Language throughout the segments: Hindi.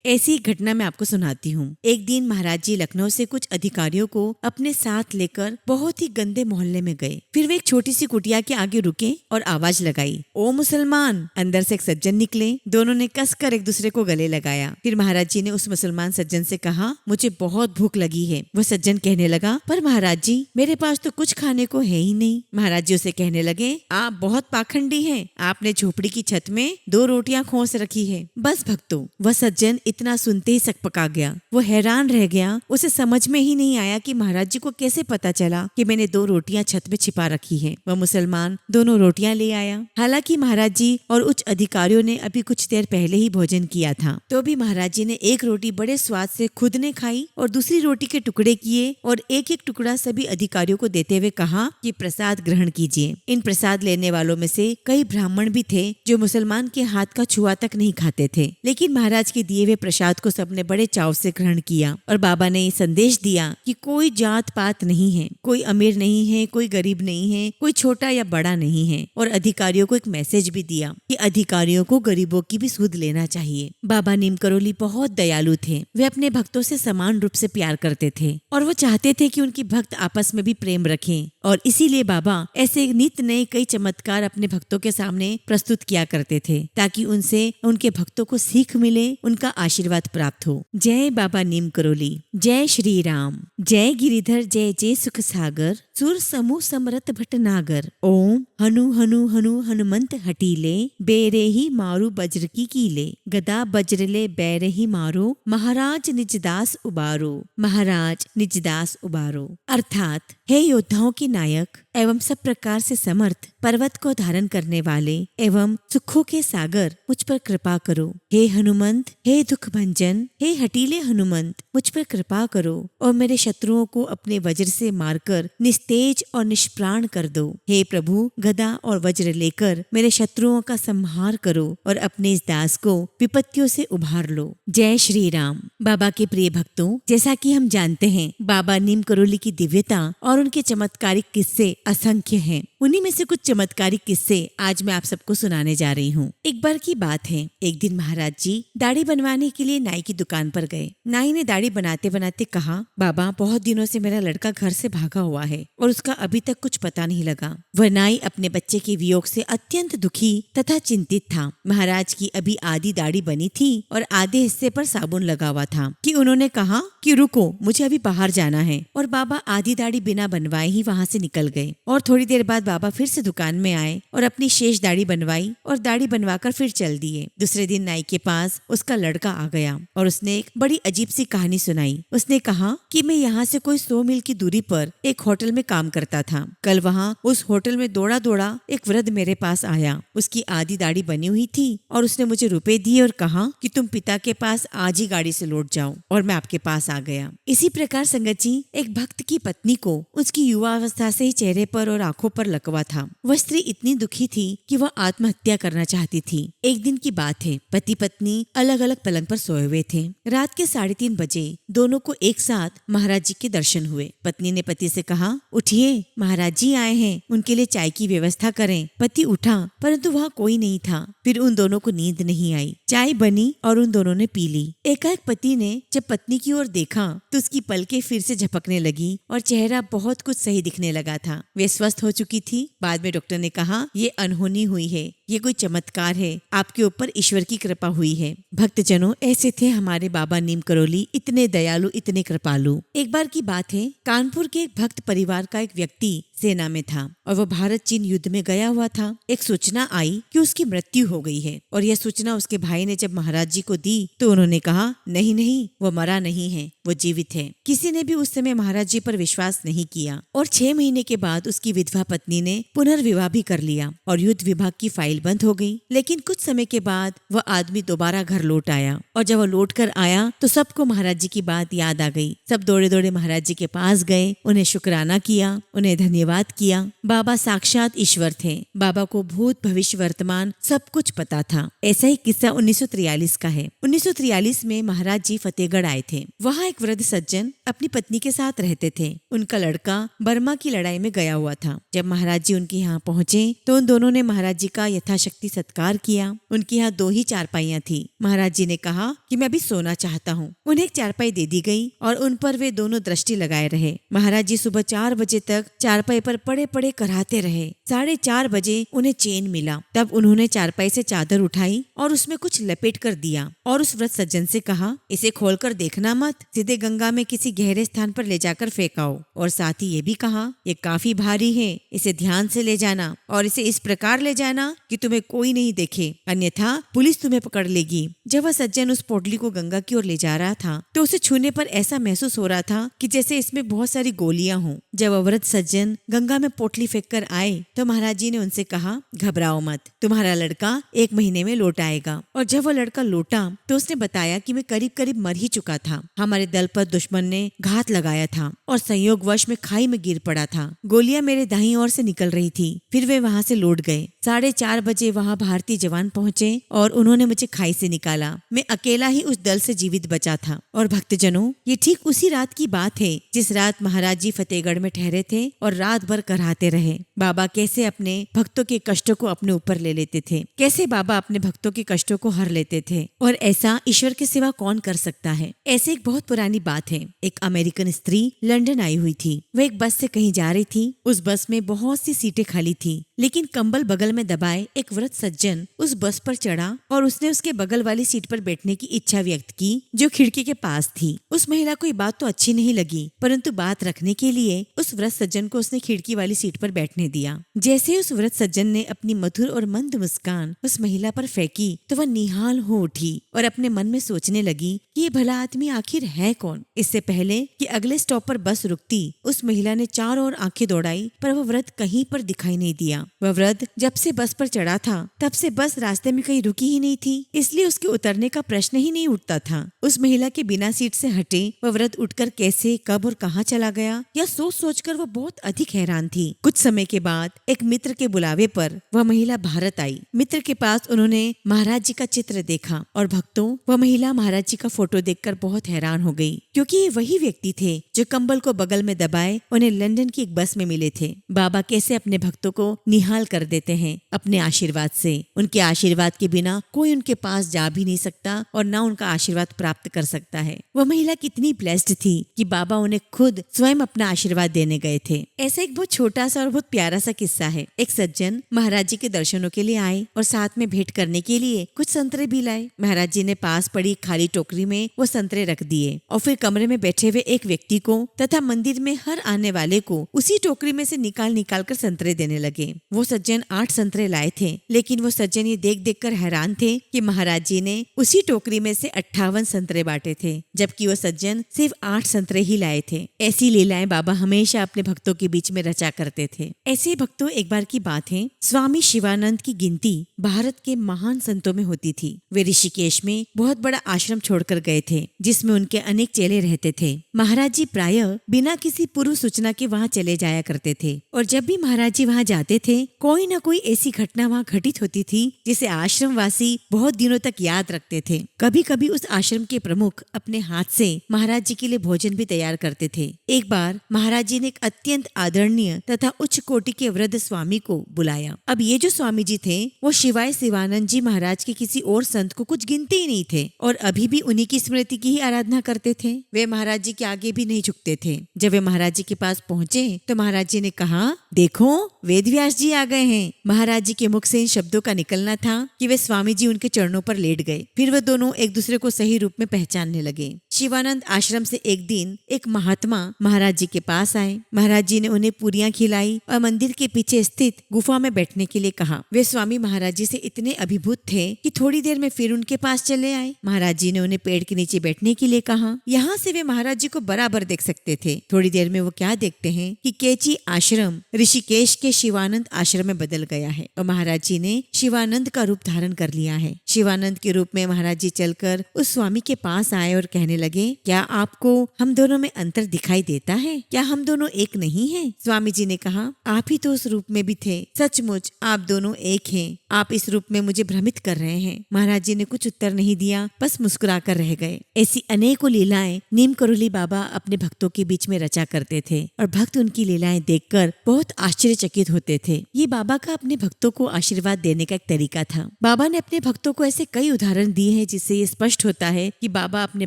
ऐसी एक घटना मैं आपको सुनाती हूँ। एक दिन महाराज जी लखनऊ से कुछ अधिकारियों को अपने साथ लेकर बहुत ही गंदे मोहल्ले में गए। फिर वे एक छोटी सी कुटिया के आगे रुके और आवाज लगाई, ओ मुसलमान। अंदर से एक सज्जन निकले। दोनों ने कसकर एक दूसरे को गले लगाया। फिर महाराज जी ने उस मुसलमान सज्जन से कहा, मुझे बहुत भूख लगी है। वो सज्जन कहने लगा, पर महाराज जी मेरे पास तो कुछ खाने को है ही नहीं। महाराज जी उसे कहने लगे, आप बहुत पाखंडी हैं। आपने झोपड़ी की छत में 2 रोटियां खोस रखी है। बस भक्तों, वह सज्जन इतना सुनते ही सकपका गया। वो हैरान रह गया। उसे समझ में ही नहीं आया कि महाराज जी को कैसे पता चला कि मैंने 2 रोटियां छत में छिपा रखी है। वह मुसलमान दोनों रोटियां ले आया। हालांकि महाराज जी और उच्च अधिकारियों ने अभी कुछ देर पहले ही भोजन किया था, तो भी महाराज जी ने एक रोटी बड़े स्वाद से खुद ने खाई और दूसरी रोटी के टुकड़े किए और एक एक टुकड़ा सभी अधिकारियों को देते हुए कहा कि प्रसाद ग्रहण कीजिए। इन प्रसाद लेने वालों में से कई ब्राह्मण भी थे जो मुसलमान के हाथ का छुआ तक नहीं खाते थे, लेकिन महाराज के दिए हुए प्रसाद को सबने बड़े चाव से ग्रहण किया। और बाबा ने संदेश दिया कि कोई जात पात नहीं है, कोई अमीर नहीं है, कोई गरीब नहीं है, कोई छोटा या बड़ा नहीं है। और अधिकारियों को एक मैसेज भी दिया कि अधिकारियों को गरीबों की भी सुध लेना चाहिए। बाबा नीम करोली बहुत दयालु थे। वे अपने भक्तों से समान रूप से प्यार करते थे और वो चाहते थे कि उनके भक्त आपस में भी प्रेम रखें, और इसीलिए बाबा ऐसे नित नए कई चमत्कार अपने भक्तों के सामने प्रस्तुत किया करते थे, ताकि उनसे उनके भक्तों को सीख मिले, उनका आशीर्वाद प्राप्त हो। जय बाबा नीम करोली। जय श्री राम। जय गिरिधर। जय जय सुख सागर। सुर समूह समरत भटनागर। ओम हनु हनु हनु हनुमंत हटीले, बेरे ही मारू बज्र की कीले, गदा बज्रले बैरे ही मारो, महाराज निजदास उबारो, महाराज निजदास उबारो। अर्थात, हे योद्धाओं के नायक एवं सब प्रकार से समर्थ, पर्वत को धारण करने वाले एवं सुखों के सागर, मुझ पर कृपा करो। हे हनुमंत, हे दुख भंजन, हे हटीले हनुमंत, मुझ पर कृपा करो और मेरे शत्रुओं को अपने वज्र से मारकर निस्तेज और निष्प्राण कर दो। हे प्रभु, गदा और वज्र लेकर मेरे शत्रुओं का संहार करो और अपने इस दास को विपत्तियों से उभार लो। जय श्री राम। बाबा के प्रिय भक्तों, जैसा कि हम जानते हैं, बाबा नीम करोली की दिव्यता और उनके चमत्कारिक किस्से असंख्य हैं। उन्हीं में से कुछ चमत्कारिक किस्से आज मैं आप सबको सुनाने जा रही हूँ। एक बार की बात है, एक दिन महाराज जी दाढ़ी बनवाने के लिए नाई की दुकान पर गए। नाई ने दाढ़ी बनाते बनाते कहा, बाबा बहुत दिनों से मेरा लड़का घर से भागा हुआ है और उसका अभी तक कुछ पता नहीं लगा। वह नाई अपने बच्चे के वियोग से अत्यंत दुखी तथा चिंतित था। महाराज की अभी आधी दाढ़ी बनी थी और आधे हिस्से पर साबुन लगा हुआ था कि उन्होंने कहा कि रुको, मुझे अभी बाहर जाना है। और बाबा आधी दाढ़ी बिना बनवाए ही वहाँ से निकल गए। और थोड़ी देर बाद बाबा फिर से दुकान में आए और अपनी शेष दाढ़ी बनवाई और दाढ़ी बनवाकर फिर चल दिए। दूसरे दिन नाई के पास उसका लड़का आ गया और उसने एक बड़ी अजीब सी कहानी सुनाई। उसने कहा कि मैं यहाँ से कोई 100 मील की दूरी पर एक होटल में काम करता था। कल वहाँ उस होटल में दौड़ा दौड़ा एक वृद्ध मेरे पास आया। उसकी आधी दाढ़ी बनी हुई थी और उसने मुझे रुपए दिए और कहा कि तुम पिता के पास आज ही गाड़ी से लौट जाओ। और मैं आपके पास आ गया। इसी प्रकार संगत जी, एक भक्त की पत्नी को उसकी युवा अवस्था से ही चेहरे पर और आंखों पर लकवा था। वह स्त्री इतनी दुखी थी कि वह आत्महत्या करना चाहती थी। एक दिन की बात है, पति पत्नी अलग अलग पलंग पर सोए हुए थे। रात के 3:30 बजे दोनों को एक साथ महाराज जी के दर्शन हुए। पत्नी ने पति से कहा, उठिए, महाराज जी आए हैं, उनके लिए चाय की व्यवस्था करें। पति उठा, परंतु वहाँ कोई नहीं था। फिर उन दोनों को नींद नहीं आई। चाय बनी और उन दोनों ने पी ली। एकाएक पति ने जब पत्नी की ओर देखा तो उसकी पलकें फिर से झपकने लगी और चेहरा बहुत कुछ सही दिखने लगा था। वे स्वस्थ हो चुकी थी। बाद में डॉक्टर ने कहा, ये अनहोनी हुई है, ये कोई चमत्कार है, आपके ऊपर ईश्वर की कृपा हुई है। भक्तजनों, ऐसे थे हमारे बाबा नीम करोली, इतने दयालु, इतने कृपालु। एक बार की बात है, कानपुर के एक भक्त परिवार का एक व्यक्ति सेना में था और वह भारत चीन युद्ध में गया हुआ था। एक सूचना आई कि उसकी मृत्यु हो गई है और यह सूचना उसके भाई ने जब महाराज जी को दी तो उन्होंने कहा, नहीं नहीं, वो मरा नहीं है, वो जीवित है। किसी ने भी उस समय महाराज जी पर विश्वास नहीं किया और 6 महीने के बाद उसकी विधवा पत्नी ने पुनर्विवाह भी कर लिया और युद्ध विभाग की फाइल बंद हो गई। लेकिन कुछ समय के बाद वह आदमी दोबारा घर लौट आया और जब वह लौट कर आया तो सबको महाराज जी की बात याद आ गई। सब दौड़े दौड़े महाराज जी के पास गए, उन्हें शुक्राना किया, उन्हें धन्यवाद किया। बाबा साक्षात ईश्वर थे। बाबा को भूत भविष्य वर्तमान सब कुछ पता था। ऐसा ही किस्सा 1943 का है। 1943 में महाराज जी फतेहगढ़ आए थे। वहाँ एक वृद्ध सज्जन अपनी पत्नी के साथ रहते थे। उनका लड़का बर्मा की लड़ाई में गया हुआ था। जब महाराज महाराज जी उनके यहाँ पहुँचे तो उन दोनों ने महाराज जी का यथाशक्ति सत्कार किया। उनके यहाँ 2 ही चारपाइयाँ थी। महाराज जी ने कहा कि मैं अभी सोना चाहता हूँ। उन्हें एक चारपाई दे दी गई और उन पर वे दोनों दृष्टि लगाए रहे। महाराज जी सुबह 4 बजे तक चारपाई पर पड़े पड़े कराहते रहे। 4:30 बजे उन्हें चैन मिला। तब उन्होंने चारपाई से चादर उठाई और उसमें कुछ लपेट कर दिया और उस वृद्ध सज्जन से कहा, इसे खोलकर देखना मत, सीधे गंगा में किसी गहरे स्थान पर ले जाकर फेंकाओ। और साथ ही ये भी कहा, ये काफी भारी है, इसे ध्यान से ले जाना और इसे इस प्रकार ले जाना कि तुम्हें कोई नहीं देखे, अन्यथा पुलिस तुम्हें पकड़ लेगी। जब वह सज्जन उस पोटली को गंगा की ओर ले जा रहा था तो उसे छूने पर ऐसा महसूस हो रहा था कि जैसे इसमें बहुत सारी गोलियां हों। जब वृद्ध सज्जन गंगा में पोटली फेंक कर आए तो महाराज जी ने उनसे कहा, घबराओ मत, तुम्हारा लड़का 1 महीने में लौट आएगा। और जब वह लड़का लौटा तो उसने बताया कि मैं करीब करीब मर ही चुका था। हमारे दल पर दुश्मन ने घात लगाया था और संयोगवश में खाई में गिर पड़ा था। गोलियां मेरे दाहिनी ओर से निकल रही थी। फिर वे वहां से लौट गए। 4:30 बजे वहां भारतीय जवान पहुंचे और उन्होंने मुझे खाई से निकाला। मैं अकेला ही उस दल से जीवित बचा था। और भक्तजनों, ये ठीक उसी रात की बात है जिस रात महाराज जी फतेहगढ़ में ठहरे थे और रात भर कराहते रहे। बाबा कैसे अपने भक्तों के कष्टों को अपने ऊपर ले लेते थे, कैसे बाबा अपने भक्तों के कष्टों को हर लेते थे। और ऐसा ईश्वर के सिवा कौन कर सकता है। ऐसे एक बहुत पुरानी बात है। एक अमेरिकन स्त्री लंदन आई हुई थी। वह एक बस से कहीं जा रही थी। उस बस में बहुत सी सीटें खाली थी, लेकिन कंबल बगल में दबाए एक वृद्ध सज्जन उस बस पर चढ़ा और उसने उसके बगल वाली सीट पर बैठने की इच्छा व्यक्त की जो खिड़की के पास थी। उस महिला को ये बात तो अच्छी नहीं लगी, परंतु बात रखने के लिए उस वृद्ध सज्जन को उसने खिड़की वाली सीट पर बैठने दिया। जैसे ही उस वृद्ध सज्जन ने अपनी मधुर और मंद मुस्कान उस महिला पर फेंकी तो वह निहाल हो उठी और अपने मन में सोचने लगी कि ये भला आदमी आखिर है कौन। इससे पहले कि अगले स्टॉप पर बस रुकती, उस महिला ने चारों ओर आंखें दौड़ाई, पर वह वृद्ध कहीं पर दिखाई नहीं दिया। वह वृद्ध जब से बस पर चढ़ा था तब से बस रास्ते में कहीं रुकी ही नहीं थी, इसलिए उसके उतरने का प्रश्न ही नहीं उठता था। उस महिला के बिना सीट से हटे वह वृद्ध उठकर कैसे, कब और कहाँ चला गया, यह सोच सोचकर वह बहुत अधिक हैरान थी। कुछ समय के बाद एक मित्र के बुलावे पर वह महिला भारत आई। मित्र के पास उन्होंने महाराज जी का चित्र देखा और भक्तों, वह महिला महाराज जी का फोटो देखकर बहुत हैरान हो गई, क्योंकि ये वही व्यक्ति थे जो कंबल को बगल में दबाए उन्हें लंदन की एक बस में मिले थे। बाबा कैसे अपने भक्तों को निहाल कर देते हैं अपने आशीर्वाद से। उनके आशीर्वाद के बिना कोई उनके पास जा भी नहीं सकता और न उनका आशीर्वाद प्राप्त कर सकता है। वह महिला कितनी ब्लेस्ड थी कि बाबा उन्हें खुद स्वयं अपना आशीर्वाद देने गए थे। ऐसा एक बहुत छोटा सा और बहुत प्यारा सा किस्सा है। एक सज्जन महाराज जी के दर्शनों के लिए आए और साथ में भेंट करने के लिए कुछ संतरे भी लाए। महाराज जी ने पास पड़ी खाली टोकरी में वो संतरे रख दिए और फिर कमरे में बैठे हुए एक व्यक्ति को तथा मंदिर में हर आने वाले को उसी टोकरी में से निकाल कर संतरे देने लगे। वो सज्जन 8 संतरे लाए थे, लेकिन वो सज्जन ये देख देख कर हैरान थे कि महाराज जी ने उसी टोकरी में से 58 संतरे बांटे थे, जबकि वो सज्जन सिर्फ 8 संतरे ही लाए थे। ऐसी लीलाएं बाबा हमेशा अपने भक्तों के बीच में रचा करते थे। ऐसे भक्तों, एक बार की बात है, स्वामी शिवानंद की गिनती भारत के महान संतों में होती थी। वे ऋषिकेश में बहुत बड़ा आश्रम छोड़कर गए थे, जिसमें उनके अनेक चेले रहते थे। महाराज जी प्रायः बिना किसी पूर्व सूचना के वहाँ चले जाया करते थे और जब भी महाराज जी वहाँ जाते थे कोई न कोई ऐसी घटना वहाँ घटित होती थी जिसे आश्रमवासी बहुत दिनों तक याद रखते थे। कभी कभी उस आश्रम के प्रमुख अपने हाथ से महाराज जी के लिए भोजन भी तैयार करते थे। एक बार महाराज जी ने एक अत्यंत आदरणीय तथा उच्च कोटि के वृद्ध स्वामी को बुलाया। अब ये जो स्वामी जी थे वो शिवाय शिवानंद जी महाराज के किसी और संत को कुछ गिनते ही नहीं थे और अभी भी उन्हीं की स्मृति की ही आराधना करते थे। वे महाराज जी के आगे भी नहीं झुकते थे। जब वे महाराज जी के पास पहुँचे तो महाराज जी ने कहा, देखो वेदव्यास जी आ गए हैं। महाराज जी के मुख से इन शब्दों का निकलना था कि वे स्वामी जी उनके चरणों पर लेट गए। फिर वे दोनों एक दूसरे को सही रूप में पहचानने लगे। शिवानंद आश्रम से एक दिन एक महात्मा महाराज जी के पास आए। महाराज जी ने उन्हें पूरियां खिलाई और मंदिर के पीछे स्थित गुफा में बैठने के लिए कहा। वे स्वामी महाराज जी से इतने अभिभूत थे कि थोड़ी देर में फिर उनके पास चले आए। महाराज जी ने उन्हें पेड़ के नीचे बैठने के लिए कहा। यहाँ से वे महाराज जी को बराबर देख सकते थे। थोड़ी देर में वो क्या देखते हैं कि केची आश्रम ऋषिकेश के शिवानंद आश्रम में बदल गया है और महाराज जी ने शिवानंद का रूप धारण कर लिया है। शिवानंद के रूप में महाराज जी चलकर उस स्वामी के पास आए और कहने लगे, क्या आपको हम दोनों में अंतर दिखाई देता है? क्या हम दोनों एक नहीं हैं? स्वामी जी ने कहा, आप ही तो उस रूप में भी थे। सचमुच आप दोनों एक हैं। आप इस रूप में मुझे भ्रमित कर रहे हैं। महाराज जी ने कुछ उत्तर नहीं दिया, बस मुस्कुरा कर रह गए। ऐसी अनेकों लीलाएं नीम करोली बाबा अपने भक्तों के बीच में रचा करते थे और भक्त उनकी लीलाएं देखकर बहुत आश्चर्यचकित होते थे। ये बाबा का अपने भक्तों को आशीर्वाद देने का एक तरीका था। बाबा ने अपने भक्तों को ऐसे कई उदाहरण दिए हैं जिससे ये स्पष्ट होता है कि बाबा अपने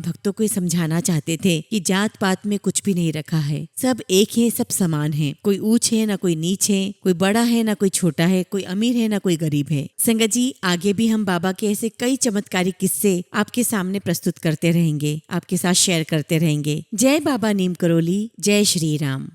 भक्तों को ये समझाना चाहते थे कि जात पात में कुछ भी नहीं रखा है, सब एक है, सब समान है। कोई ऊंच है ना कोई नीच है, कोई बड़ा है ना कोई छोटा है, कोई अमीर है ना कोई गरीब है। संगत जी, आगे भी हम बाबा के ऐसे कई चमत्कारी किस्से आपके सामने प्रस्तुत करते रहेंगे, आपके साथ शेयर करते रहेंगे। जय बाबा नीम करोली, जय श्री राम।